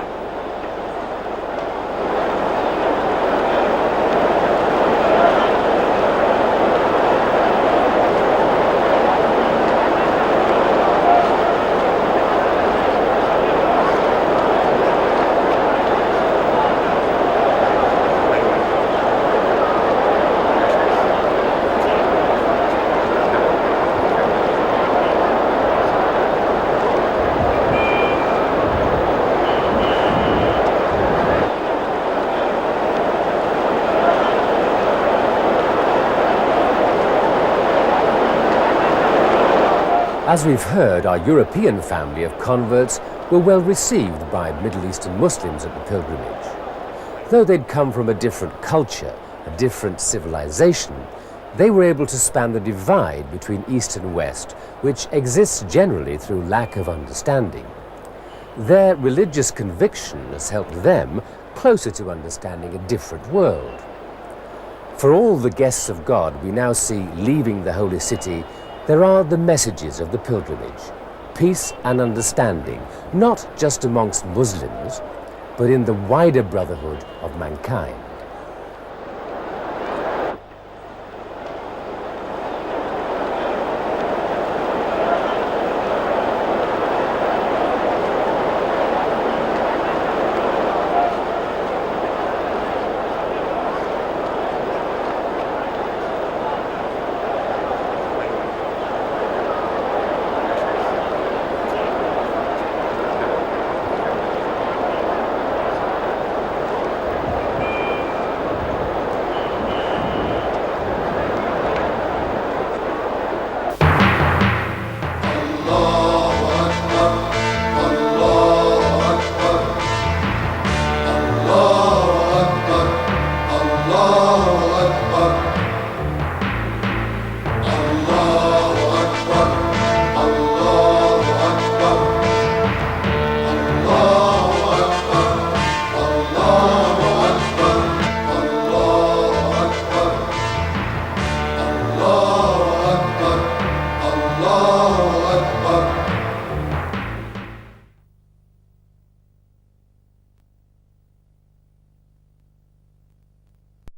As we've heard, our European family of converts were well received by Middle Eastern Muslims at the pilgrimage. Though they'd come from a different culture, a different civilization, they were able to span the divide between East and West, which exists generally through lack of understanding. Their religious conviction has helped them closer to understanding a different world. For all the guests of God we now see leaving the holy city, there are the messages of the pilgrimage, peace and understanding, not just amongst Muslims, but in the wider brotherhood of mankind.